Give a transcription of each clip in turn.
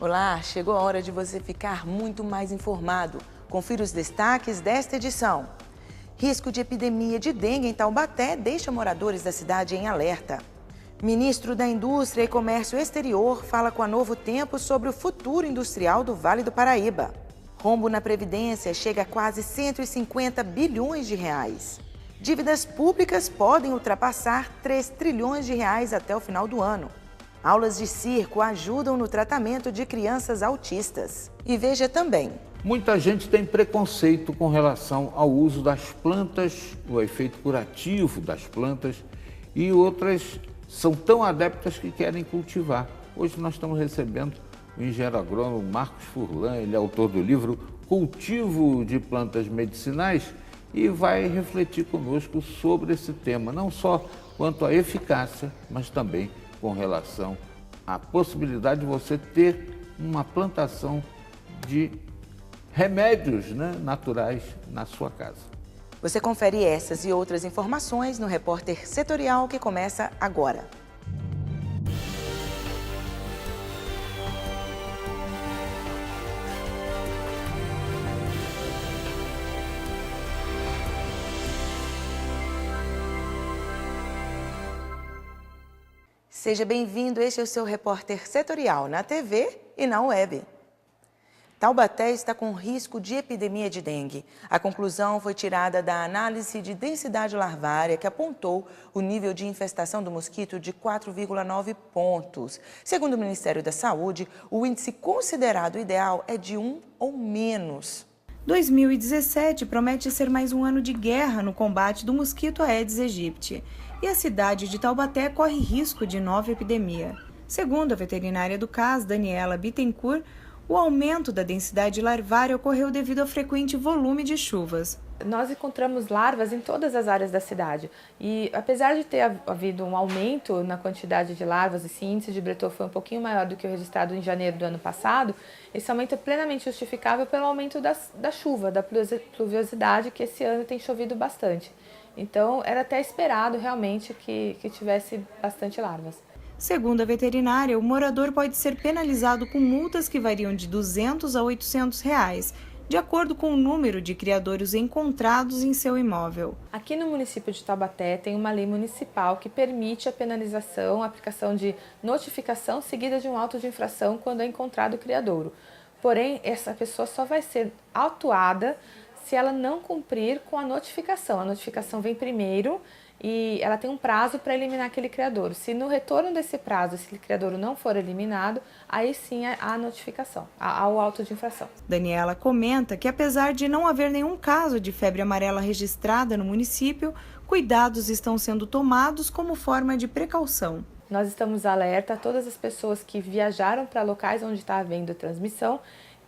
Olá, chegou a hora de você ficar muito mais informado. Confira os destaques desta edição. Risco de epidemia de dengue em Taubaté deixa moradores da cidade em alerta. Ministro da Indústria e Comércio Exterior fala com a Novo Tempo sobre o futuro industrial do Vale do Paraíba. Rombo na Previdência chega a quase 150 bilhões de reais. Dívidas públicas podem ultrapassar 3 trilhões de reais até o final do ano. Aulas de circo ajudam no tratamento de crianças autistas. E veja também. Muita gente tem preconceito com relação ao uso das plantas, o efeito curativo das plantas, e outras são tão adeptas que querem cultivar. Hoje nós estamos recebendo o engenheiro agrônomo Marcos Furlan, ele é autor do livro Cultivo de Plantas Medicinais e vai refletir conosco sobre esse tema, não só quanto à eficácia, mas também com relação à possibilidade de você ter uma plantação de remédios, naturais na sua casa. Você confere essas e outras informações no Repórter Setorial que começa agora. Seja bem-vindo, este é o seu Repórter Setorial na TV e na web. Taubaté está com risco de epidemia de dengue. A conclusão foi tirada da análise de densidade larvária que apontou o nível de infestação do mosquito de 4,9 pontos. Segundo o Ministério da Saúde, o índice considerado ideal é de 1 ou menos. 2017 promete ser mais um ano de guerra no combate do mosquito Aedes aegypti. E a cidade de Taubaté corre risco de nova epidemia. Segundo a veterinária do CAS, Daniela Bittencourt, o aumento da densidade larvária ocorreu devido ao frequente volume de chuvas. Nós encontramos larvas em todas as áreas da cidade e apesar de ter havido um aumento na quantidade de larvas, esse índice de Breton foi um pouquinho maior do que o registrado em janeiro do ano passado, esse aumento é plenamente justificável pelo aumento da chuva, da pluviosidade, que esse ano tem chovido bastante. Então era até esperado realmente que tivesse bastante larvas. Segundo a veterinária, o morador pode ser penalizado com multas que variam de R$ 200 a R$ 800, de acordo com o número de criadouros encontrados em seu imóvel. Aqui no município de Taubaté tem uma lei municipal que permite a penalização, a aplicação de notificação seguida de um auto de infração quando é encontrado o criadouro. Porém, essa pessoa só vai ser autuada se ela não cumprir com a notificação. A notificação vem primeiro e ela tem um prazo para eliminar aquele criadouro. Se no retorno desse prazo esse criadouro não for eliminado, aí sim há a notificação, há o auto de infração. Daniela comenta que apesar de não haver nenhum caso de febre amarela registrada no município, cuidados estão sendo tomados como forma de precaução. Nós estamos alerta a todas as pessoas que viajaram para locais onde está havendo transmissão,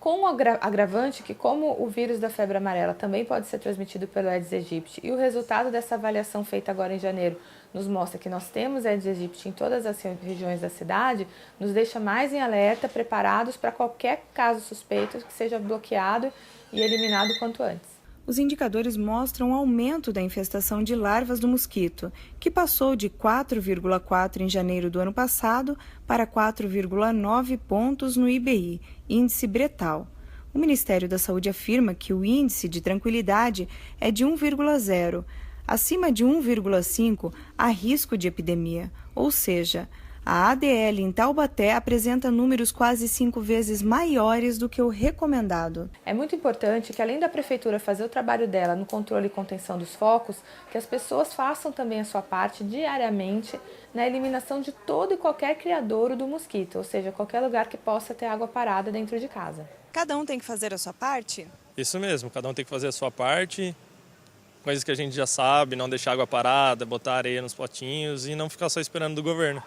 com o agravante que, como o vírus da febre amarela também pode ser transmitido pelo Aedes aegypti e o resultado dessa avaliação feita agora em janeiro nos mostra que nós temos Aedes aegypti em todas as regiões da cidade, nos deixa mais em alerta, preparados para qualquer caso suspeito que seja bloqueado e eliminado quanto antes. Os indicadores mostram um aumento da infestação de larvas do mosquito, que passou de 4,4 em janeiro do ano passado para 4,9 pontos no IBI, índice Bretal. O Ministério da Saúde afirma que o índice de tranquilidade é de 1,0. Acima de 1,5 há risco de epidemia, ou seja, a ADL em Taubaté apresenta números quase 5 vezes maiores do que o recomendado. É muito importante que, além da Prefeitura fazer o trabalho dela no controle e contenção dos focos, que as pessoas façam também a sua parte diariamente na eliminação de todo e qualquer criadouro do mosquito, ou seja, qualquer lugar que possa ter água parada dentro de casa. Cada um tem que fazer a sua parte? Isso mesmo, cada um tem que fazer a sua parte. Coisas que a gente já sabe, não deixar água parada, botar areia nos potinhos e não ficar só esperando do governo.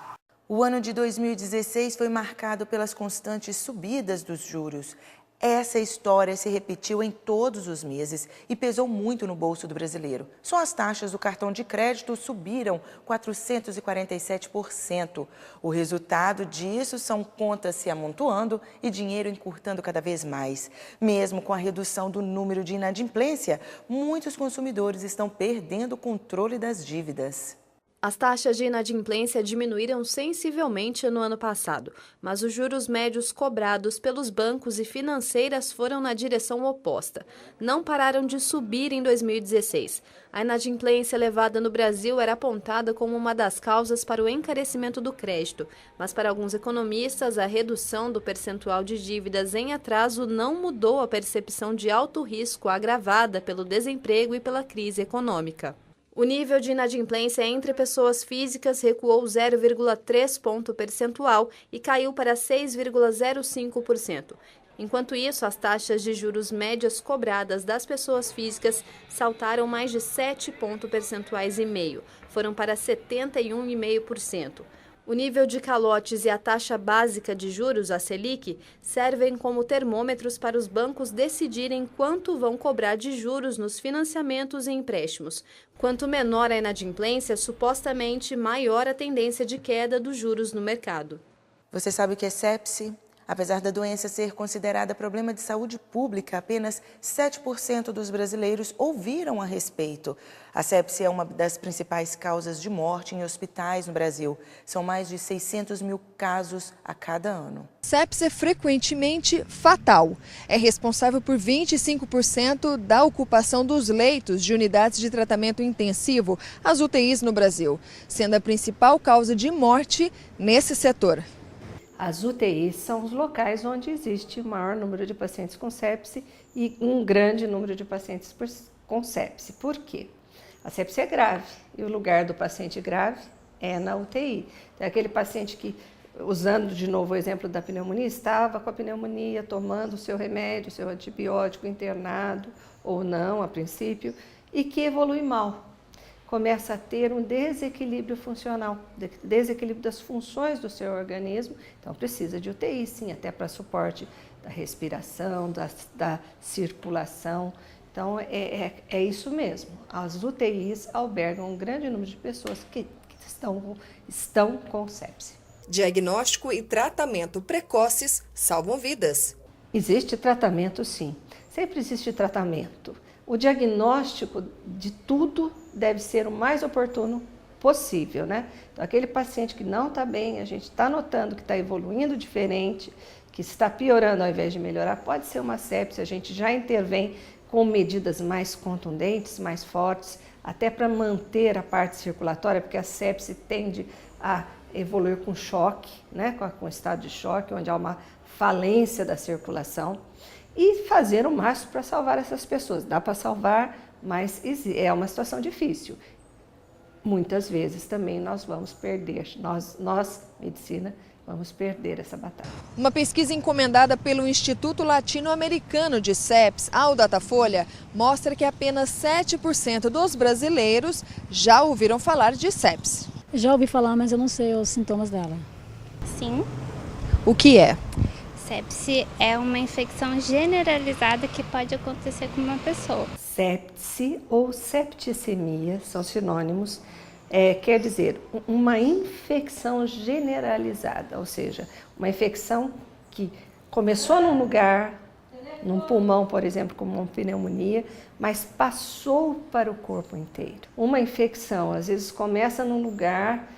O ano de 2016 foi marcado pelas constantes subidas dos juros. Essa história se repetiu em todos os meses e pesou muito no bolso do brasileiro. Só as taxas do cartão de crédito subiram 447%. O resultado disso são contas se amontoando e dinheiro encurtando cada vez mais. Mesmo com a redução do número de inadimplência, muitos consumidores estão perdendo o controle das dívidas. As taxas de inadimplência diminuíram sensivelmente no ano passado, mas os juros médios cobrados pelos bancos e financeiras foram na direção oposta. Não pararam de subir em 2016. A inadimplência elevada no Brasil era apontada como uma das causas para o encarecimento do crédito, mas para alguns economistas, a redução do percentual de dívidas em atraso não mudou a percepção de alto risco agravada pelo desemprego e pela crise econômica. O nível de inadimplência entre pessoas físicas recuou 0,3 ponto percentual e caiu para 6,05%. Enquanto isso, as taxas de juros médias cobradas das pessoas físicas saltaram mais de 7 pontos percentuais e meio, foram para 71,5%. O nível de calotes e a taxa básica de juros, a Selic, servem como termômetros para os bancos decidirem quanto vão cobrar de juros nos financiamentos e empréstimos. Quanto menor a inadimplência, supostamente maior a tendência de queda dos juros no mercado. Você sabe o que é sepse? Apesar da doença ser considerada problema de saúde pública, apenas 7% dos brasileiros ouviram a respeito. A sepse é uma das principais causas de morte em hospitais no Brasil. São mais de 600 mil casos a cada ano. Sepse é frequentemente fatal. É responsável por 25% da ocupação dos leitos de unidades de tratamento intensivo, as UTIs no Brasil, sendo a principal causa de morte nesse setor. As UTIs são os locais onde existe o maior número de pacientes com sepse e um grande número de pacientes com sepse. Por quê? A sepse é grave e o lugar do paciente grave é na UTI. É aquele paciente que, usando de novo o exemplo da pneumonia, estava com a pneumonia, tomando o seu remédio, o seu antibiótico, internado ou não, a princípio, e que evolui mal. Começa a ter um desequilíbrio funcional, desequilíbrio das funções do seu organismo, então precisa de UTI, sim, até para suporte da respiração, da circulação. Então é isso mesmo, as UTIs albergam um grande número de pessoas que estão com sepse. Diagnóstico e tratamento precoces salvam vidas. Existe tratamento, sim, sempre existe tratamento. O diagnóstico de tudo deve ser o mais oportuno possível, né? Então, aquele paciente que não está bem, a gente está notando que está evoluindo diferente, que está piorando ao invés de melhorar, pode ser uma sepse, a gente já intervém com medidas mais contundentes, mais fortes, até para manter a parte circulatória, porque a sepse tende a evoluir com choque, né? Com estado de choque, onde há uma falência da circulação. E fazer o máximo para salvar essas pessoas. Dá para salvar, mas é uma situação difícil. Muitas vezes também nós vamos perder, nós, medicina, vamos perder essa batalha. Uma pesquisa encomendada pelo Instituto Latino-Americano de Sepse, ao Datafolha, mostra que apenas 7% dos brasileiros já ouviram falar de sepse. Já ouvi falar, mas eu não sei os sintomas dela. Sim. O que é? Sepse é uma infecção generalizada que pode acontecer com uma pessoa. Sepse ou septicemia são sinônimos, quer dizer, uma infecção generalizada, ou seja, uma infecção que começou num lugar, num pulmão, por exemplo, como uma pneumonia, mas passou para o corpo inteiro. Uma infecção, às vezes, começa num lugar.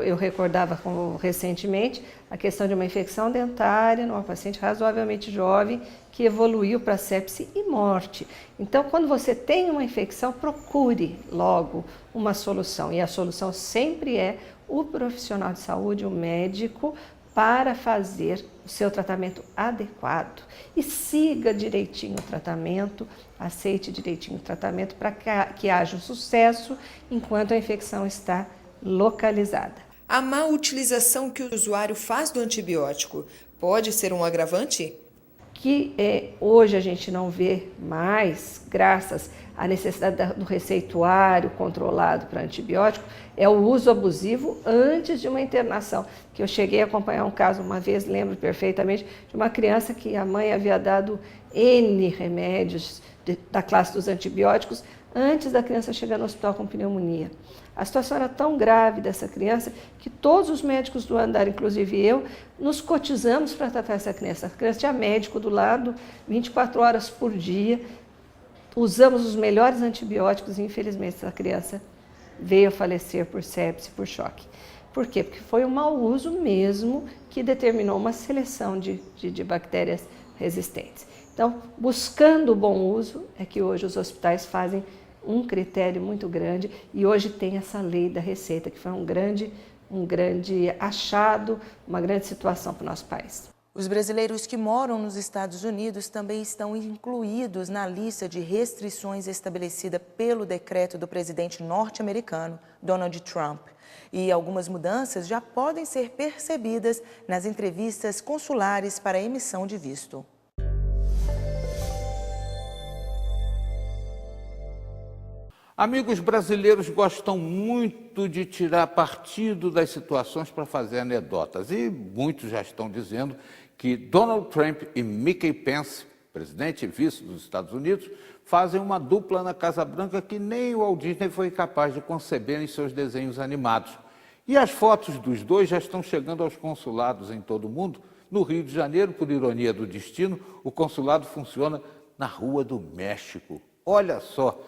Eu recordava recentemente a questão de uma infecção dentária numa paciente razoavelmente jovem que evoluiu para sepse e morte. Então, quando você tem uma infecção, procure logo uma solução. E a solução sempre é o profissional de saúde, o médico, para fazer o seu tratamento adequado. E siga direitinho o tratamento, aceite direitinho o tratamento para que haja um sucesso enquanto a infecção está localizada. A má utilização que o usuário faz do antibiótico pode ser um agravante? Que hoje a gente não vê mais, graças à necessidade do receituário controlado para antibiótico, é o uso abusivo antes de uma internação. Que eu cheguei a acompanhar um caso uma vez, lembro perfeitamente, de uma criança que a mãe havia dado N remédios da classe dos antibióticos antes da criança chegar no hospital com pneumonia. A situação era tão grave dessa criança que todos os médicos do andar, inclusive eu, nos cotizamos para tratar essa criança. A criança tinha médico do lado 24 horas por dia, usamos os melhores antibióticos e infelizmente essa criança veio a falecer por sepse, por choque. Por quê? Porque foi o mau uso mesmo que determinou uma seleção de bactérias resistentes. Então, buscando o bom uso, é que hoje os hospitais fazem um critério muito grande e hoje tem essa lei da receita, que foi um grande achado, uma grande situação para o nosso país. Os brasileiros que moram nos Estados Unidos também estão incluídos na lista de restrições estabelecida pelo decreto do presidente norte-americano, Donald Trump. E algumas mudanças já podem ser percebidas nas entrevistas consulares para a emissão de visto. Amigos brasileiros gostam muito de tirar partido das situações para fazer anedotas. E muitos já estão dizendo que Donald Trump e Mickey Pence, presidente e vice dos Estados Unidos, fazem uma dupla na Casa Branca que nem o Walt Disney foi capaz de conceber em seus desenhos animados. E as fotos dos dois já estão chegando aos consulados em todo o mundo. No Rio de Janeiro, por ironia do destino, o consulado funciona na Rua do México. Olha só,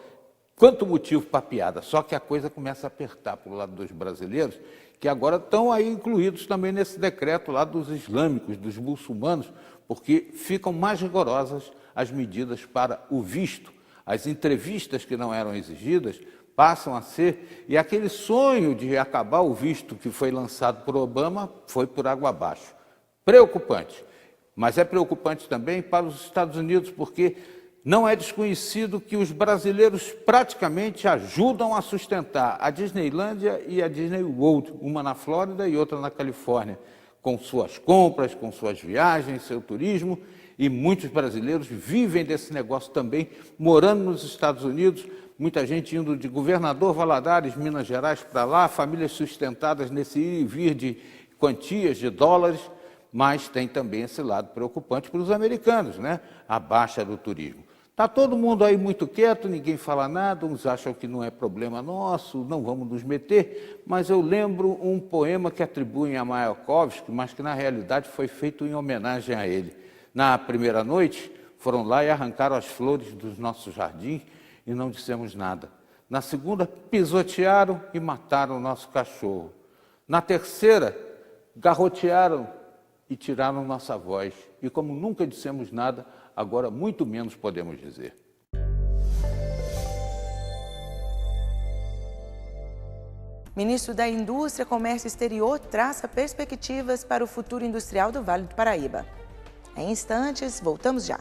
quanto motivo para piada, só que a coisa começa a apertar para o lado dos brasileiros, que agora estão aí incluídos também nesse decreto lá dos islâmicos, dos muçulmanos, porque ficam mais rigorosas as medidas para o visto. As entrevistas que não eram exigidas passam a ser, e aquele sonho de acabar o visto que foi lançado por Obama foi por água abaixo. Preocupante, mas é preocupante também para os Estados Unidos, porque não é desconhecido que os brasileiros praticamente ajudam a sustentar a Disneylândia e a Disney World, uma na Flórida e outra na Califórnia, com suas compras, com suas viagens, seu turismo, e muitos brasileiros vivem desse negócio também, morando nos Estados Unidos, muita gente indo de Governador Valadares, Minas Gerais, para lá, famílias sustentadas nesse ir e vir de quantias de dólares, mas tem também esse lado preocupante para os americanos, né? A baixa do turismo. Está todo mundo aí muito quieto, ninguém fala nada, uns acham que não é problema nosso, não vamos nos meter, mas eu lembro um poema que atribuem a Mayakovsky, mas que na realidade foi feito em homenagem a ele. Na primeira noite, foram lá e arrancaram as flores dos nossos jardins e não dissemos nada. Na segunda, pisotearam e mataram o nosso cachorro. Na terceira, garrotearam e tiraram nossa voz. E como nunca dissemos nada, agora muito menos podemos dizer. Ministro da Indústria, Comércio Exterior traça perspectivas para o futuro industrial do Vale do Paraíba. Em instantes, voltamos já.